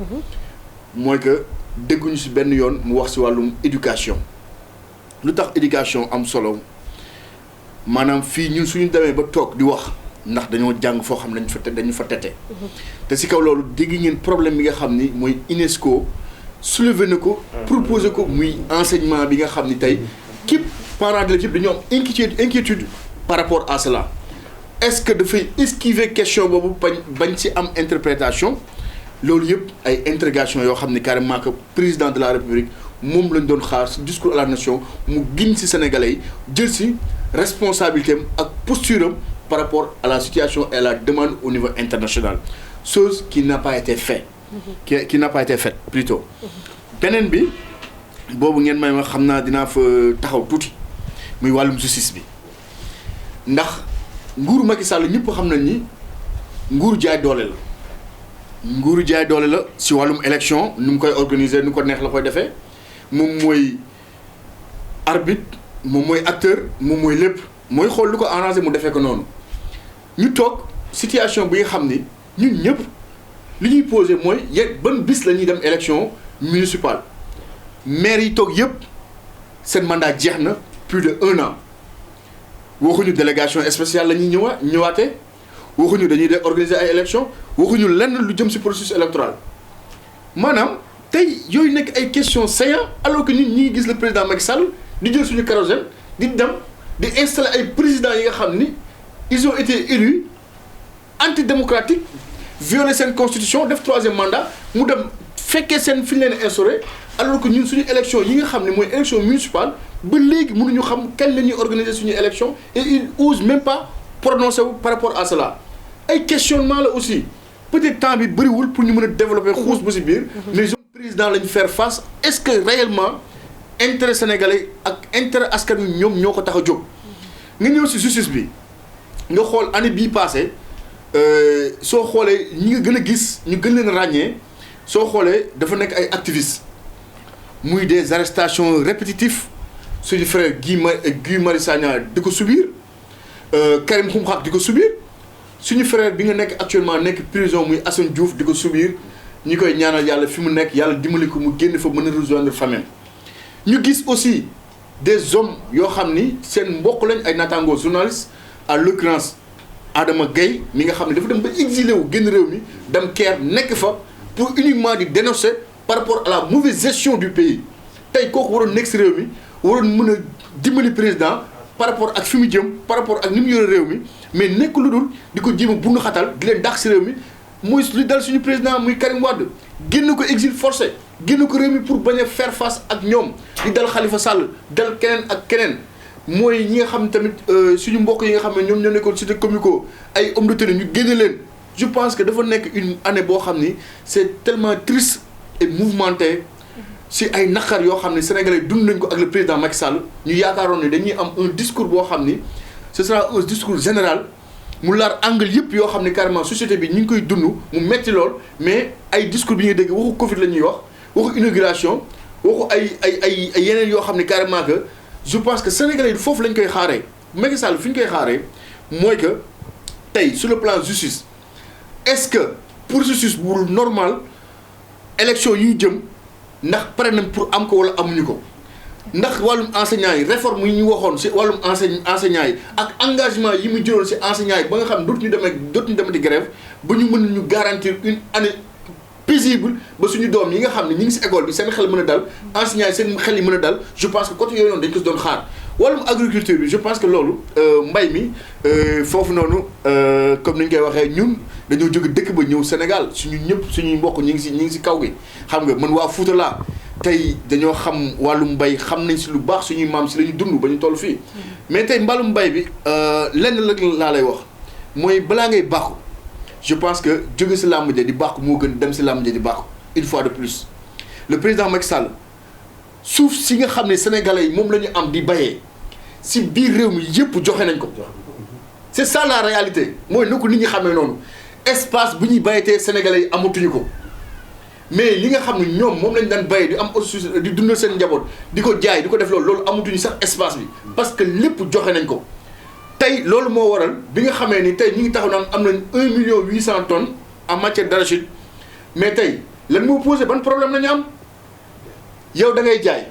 mooy que dégguñu ci benn yoon mu wax ci wàllum éducation. lu tax éducation am solo maanaam fii ñun suñu demee ba toog di wax ndax dañoo jàng foo xam ne dañu fa tete te si kaw loolu dégg ngeen problème bi nga xam ni mooy UNESCO soulevé na ko proposé ko muy enseignement bi nga xam ni tey képp parents de l'équipe dañoo am inquiétude par rapport à cela est-ce que dafay esquiver question boobu bañ ci am interprétation loolu yëpp ay interrogation yoo xam ni carrément que président de la République moom lañ doon xaar ci discours à la nation mu gin ci sénégalais yi jël ci responsabilité am ak posture am par rapport à la situation et à la demande au niveau international chose qui n'a pas été fait qui n'a pas été faite plutôt beneen bi boobu ngeen may ma xam naa dinaa fa taxaw tuuti muy wàllum justice bi ndax nguuru Macky Sall ñëpp xam nañ ni nguuru jaay doole la ci wàllum élection nu mu koy organiser nu ko neex la koy defee moom mooy arbitre moom mooy acteur moom mooy lépp mooy xool lu ko arrangé mu defee ko noonu ñu toog situation bi nga xam ni ñun ñëpp li ñuy posé mooy ban bis la ñuy dem élection municipale maire yi toog yëpp seen mandat jeex na plus de 1 an waxuñu délégation spéciale la ñuy ñëwaatee waxuñu dañuy def organiser ay élection waxuñu lenn lu jëm ci processus électoral maanaam tey yooyu nekk ay questions saillantes alors que nit ñi gis le président Macky Sall di jël suñu kérosène di dem di installer ay présidents yi nga xam ni ils ont été élus antidémocratiques violer seen constitution def 3e mandat mu dem fekkee seen fi ñu leen instauré alors que ñun suñu élection yi nga xam ne mooy élection municipale ba léegi mënuñu xam kañ la ñuy organiser suñu élection et ils osent même pas prononcer wu par rapport à cela ay questionnement la aussi peut-être temps bi bëriwul pour ñu mën a développer xuus ba ci biir mais président lañu faire face est-ce que réellement intérêt sénégalais ak intérêt askan wi ñoom ñoo ko tax a jóg nga ñëw ci justice bi nga xool année bii passé soo xoolee ñi nga gën a gis ñu gën leen ràññee soo xoolee dafa nekk ay activistes muy des arrestations répétitives suñu frère Guy Marius Sagna di ko subir Karim Xrum Xax di ko subir suñu frère bi nga nekk actuellement nekk prison muy Assane Diouf di ko subir ñi koy ñaanal yàlla fi mu nekk yàlla dimbali ko mu génn fa mën a rejoindre famille ñu gis aussi des hommes yoo xam ni seen mbokk lañ ay naataangoo journalistes à l'occurrence Adama Gaye mi nga xam ne dafa dem ba exilé wu génn réew mi dem Caire nekk fa pour uniquement di dénoncer par rapport à la mauvaise gestion du pays tey kooku waroon nekk si réew mi waroon mën a dimbali président par rapport ak fi mu jëm par rapport ak ni mu yore réew mi mais nekk lu dul di ko jéem a bundu xatal di leen dàq si réew mi muy li dal suñu président muy Karim Wade génn ko exil forcé génn ko réew mi pour bañ a faire face ak ñoom di dal Khalifa Sall dal keneen ak keneen mooy ñi nga xam ne tamit suñu mbokk yi nga xam ne ñoom ñoo nekkoon cité comico ay hommes de tenue ñu génne leen je pense que dafa nekk une année boo xam ni c'est tellement triste et mouvementé si ay naqar yoo xam ne sénégalais dund nañ ko ak le président Macky Sall ñu yaakaaroon ne dañuy am un discours boo xam ni ce sera un discours général mu laar angle yëpp yoo xam ne carrément société bi ñu ngi koy dund mu metti lool mais ay discours bi nga dégg waxu Covid la ñuy wax waxu inauguration waxu ay yeneen yoo xam ne carrément que je pense que sénégalais yi foofu lañ koy xaaree Macky Sall fi ñu koy xaaree mooy que tey sur le plan justice est-ce que processus bu normal élection yu jëm ndax pare nañ pour am ko wala amuñu ko ndax wàllum enseignants yi réforme yi ñu waxoon si wàllum enseignants yi ak engagement yi mu jëloon si enseignants yi ba nga xam dootuñu demati grève ba ñu mën ñu garantir une année paisible ba suñu doom yi nga xam ne ñi ngi si école bi seen xel mën a dal enseignants yi seen xel yi mën a dal je pense que côté yooyu noonu dañ ko doon xaar wàllum agriculture bi je pense que loolu mbay mi foofu noonu comme ni ñu koy waxee ñun dañoo jóge dëkk ba ñëw Sénégal suñuy mbokk ñi ngi si kaw gi xam nga man waa Fuuta laa tey dañoo xam wàllum mbay xam nañ si lu baax suñuy maam si la ñu dund ba ñu toll fii mais tey mbàllum mbay bi lenn laa lay wax mooy balaa ngay bàkku je pense que jóge si làmb ja di bàkku moo gën dem si làmb ja di bàkku une fois de plus le président Macky Sall suuf si nga xam ne sénégalais yi moom la ñu am di bayee si biir réew mi yëpp joxe nañ ko c'est ça la réalité mooy na ko nit ñi xamee noonu espace bu ñuy bayatee sénégalais yi amatuñu ko mais li nga xam ne ñoom moom lañ daan bayee di am di dundal seen njaboot di ko jaay di ko def loolu amatuñu sax espace bi parce que lépp joxe nañ ko tey loolu moo waral bi nga xamee ni tey ñi ngi taxaw naan am nañ 1,8 million tonnes en matière d'arachide mais tey lan moo posé ban problème la ñu am yow da ngay jaay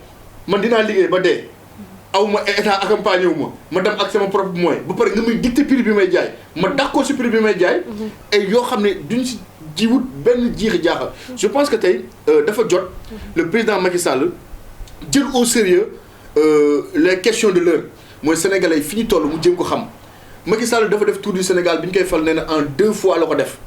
man dinaa liggéey ba dee aw ma état accompagné wu ma dem ak sama propre moyen ba pare nga muy dicté prix bi may jaay ma d'accord si prix bi may jaay et yoo xam ne duñ si jiwut benn jiixi jaaxal je pense que tey dafa jot le président Macky Sall jël au sérieux les questions de l'heure mooy sénégalais fi ñu toll mu jëm ko xam Macky Sall dafa def tour du Sénégal bi ñu koy fal nee na en 2 fois la ko def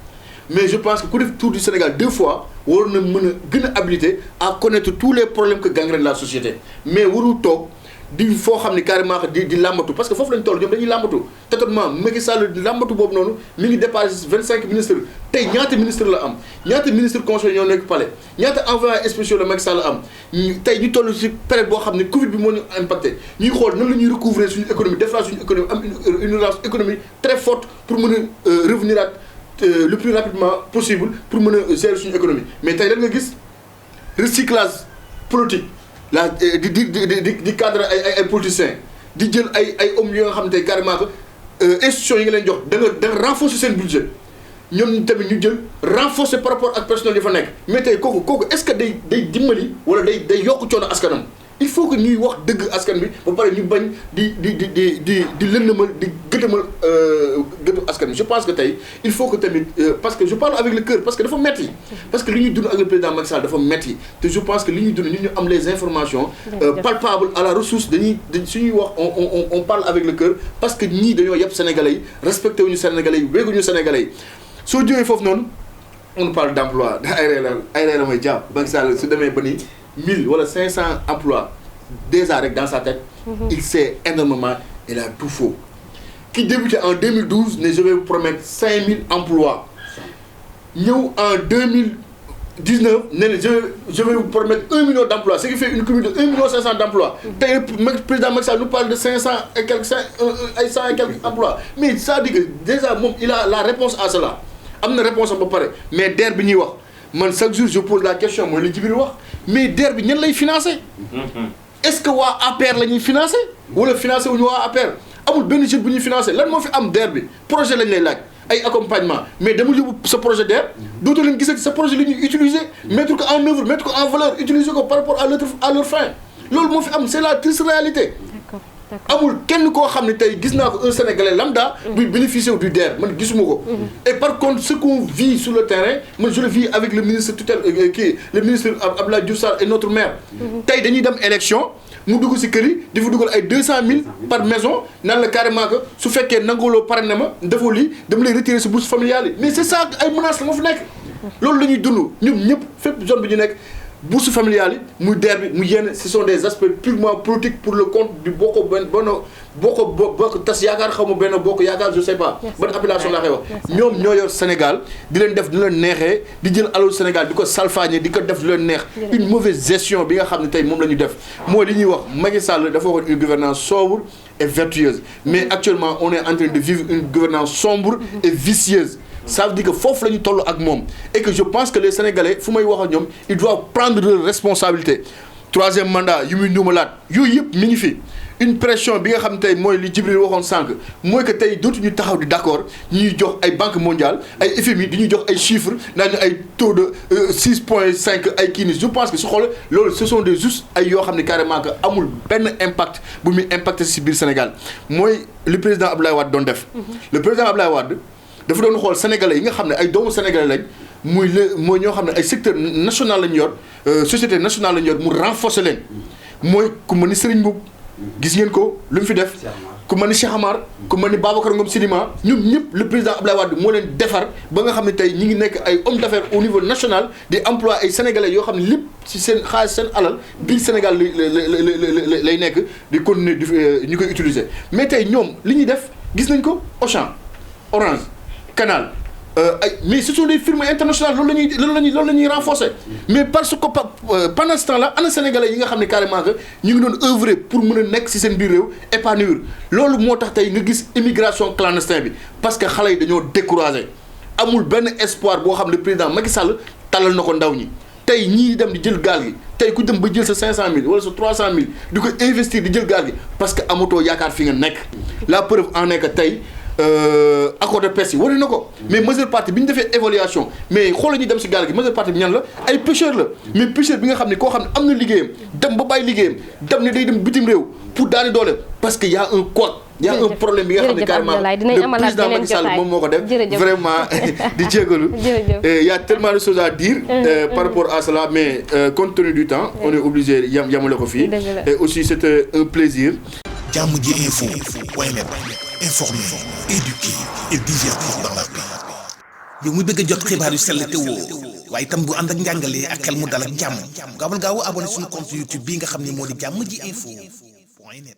mais je pense que ku def tour du Sénégal 2 fois war na mën a gën a habilité à connaître tous les problèmes que gangrène la société mais warul toog di foo xam ne carrément di làmbatu parce que foofu lañ toll ñoom dañuy làmbatu totalement Macky Sall làmbatu boobu noonu mi ngi dépassé 25 ministres tey ñaata ministre la am ñaata ministre conseil ñoo nekk palais ñaata envoyés spéciaux la Macky Sall am tey ñu toll ci période boo xam ne Covid bi moo ñu impacté ñuy xool nan la ñuy recouvrer suñu économie defaraat suñu économie am une relance économique très forte pour mën a revenir à le plus rapidement possible pour mën a gérer suñu économie mais tey da nga gis recyclage politique la di cadre ay politiciens di jël ay hommes yoo nga xam ne tey carrément que institutions yi nga leen jox da nga renforcer seen budget ñoom tamit ñu jël renforcer par rapport ak personnel yi fa nekk mais tey kooku est-ce que day dimbali wala day yokk coono askanam il faut que ñuy wax dëgg askan bi ba pare ñu bañ di lëndëmal di gëtëmal gëtu askan bi je pense que tey il faut que tamit parce que je parle avec le cœur parce que dafa metti parce que li ñuy dund ak le président Macky Sall dafa metti te je pense que li ñuy dund ñu am les informations palpables à la ressource suñuy wax on parle avec le cœur parce que ñii dañoo yàpp sénégalais yi respecté wuñu sénégalais yi wéeguñu sénégalais yi soo jógee foofu noonu on parle d'emploi ay reer la mooy jàpp Macky Sall su demee ba ni 1000 wala 500 emplois déjà rek dans sa tête il sait énormément il a tout faux qui débutait en 2012 ne je vais vous promettre 5000 emplois ñëw en 2019 ne je vais vous promettre 1 million d'emplois ce qui fait une commune de 1 million 500 d'emplois tey président Macky Sall nous parle de 500 et quelques 100 et quelques emplois mais ça dit que déjà moom il a la réponse à cela am na réponse am ba pare mais DER bi ñuy wax man chaque jour je pose la question mooy li Djibril wax mais DER bi ñan lay financer est-ce que waa APR la ñuy financer wala financer wuñu waa APR amul benn jeune bu ñuy financer lan moo fi am DER bi projet lañ lay laaj ay accompagnement mais dama yóbbu sa projet DER dootoo leen gisati sa projet li ñuy utiliser mettre ko en œuvre mettre ko en valeur utiliser ko par rapport à leur fin loolu moo fi am c'est la triste réalité amul kenn koo xam ne tey gis naa ko un Sénégalais lambda buy bénéficier du DER man gisuma ko. Et par contre ce qu'on vit sur le terrain man je le vis avec le ministre tutelle le ministre Abdoulaye Diouf Sarr et notre maire. tey dañuy dem élection mu dugg si kër yi di fa dugal ay 200 000 par maison naan la carrément que su fekkee nangooloo pare na ma defoo lii dama lay retirer si bourse familiale yi mais c'est ça ay menaces la moo fi nekk. loolu la ñuy dund ñun ñëpp fépp zone bi ñu nekk. bourse familiale yi muy DER bi muy yenn ce sont des aspects purement politiques pour le compte du bokk tas yaakaar xaw ma benn bokk yaakaar je sais pas ban appellation laa koy wax ñoom ñoo yor Sénégal di leen def di leen neexee di jël alalu Sénégal di ko salfaañe di ko def di leen neex une mauvaise gestion bi nga xam ne tey moom la ñu def mooy li ñuy wax Macky Sall dafa waxoon une gouvernance sobre et vertueuse mais actuellement on est en train de vivre une gouvernance sombre et vicieuse. Ça veut dire que foofu la ñu toll ak moom et que je pense que les Sénégalais fu may wax ak ñoom ils doivent prendre leurs responsabilités. troisième mandat yu muy nuumalaat yooyu yëpp mi ngi fi une pression bi nga xam tey mooy li Djibril waxoon sànq mooy que tey dootuñu taxaw di d'accord ñuy jox ay banque mondiale ay FMI di ñuy jox ay chiffres naan ñu ay taux de 6,5 ay kii nii je pense que su xoolee loolu ce sont des juste ay yoo xam ne carrément que amul benn impact bu muy impacté si biir Sénégal mooy le président Abdoulaye Wade doon def. Le président Abdoulaye Wade. dafa doon xool sénégalais yi nga xam ne ay doomu sénégalais lañ mooy ñoo xam ne ay secteur national lañ yor société nationale lañ yor mu renforcer leen mooy ku mel ni Serigne Mboup gis ngeen ko lu mu fi def ku mel ni Cheikh Amar ku mel ni Babacar Ngom Sidima ñoom ñëpp le président Abdoulaye Wade moo leen defar ba nga xam ne tey ñi ngi nekk ay hommes d'affaires au niveau national di emploi ay sénégalais yoo xam ne lépp ci seen xaalis seen alal biir Sénégal lay nekk di continuer di ñu koy utiliser mais tey ñoom li ñuy def gis nañ ko Auchan Orange Canal mais ce sont des firmes internationales loolu la ñuy renforcer mais parce que pendant ce temps là ana sénégalais yi nga xam ne carrément que ñu ngi doon œuvrer pour mën a nekk ci seen biir réew épanouir loolu moo tax tey nga gis immigration clandestine bi parce que xale yi dañoo découragé amul benn espoir boo xam ne président Macky Sall talal na ko ndaw ñi tey ñii dem di jël gaal gi tey ku dem ba jël sa 500000 wala sa 300000 di ko investir di jël gaal gi parce que amatoo yaakaar fi nga nekk la preuve en est que tey. Accord de pêche yi wane na ko mais majeure partie bi ñu defee évaluation mais xoolal ñu dem si gaal gi majeure partie bi ñan la ay pêcheurs la mais pêcheur bi nga xam ne koo xam ne am na liggéeyam dem ba bàyyi liggéeyam dem ne day dem bitim réew pour daani doole parce que y a un couac y a un problème bi nga xam ne carrément le président Macky Sall moom moo ko def vraiment di jégalu y a tellement de choses à dire par rapport à cela mais compte tenu du temps on est obligé yamale ko fii et aussi c'était un plaisir. Jàmm ji info point net informer, éduquer et divertir dans la paix. yow muy bëgg a jot xibaar yu sell te woo waaye itam bu ànd ak njàngalee ak xel mu dal ak jàmm gaawal gaaw abonné suñu compte YouTube bii nga xam ne moo di Jàmm ji info point net.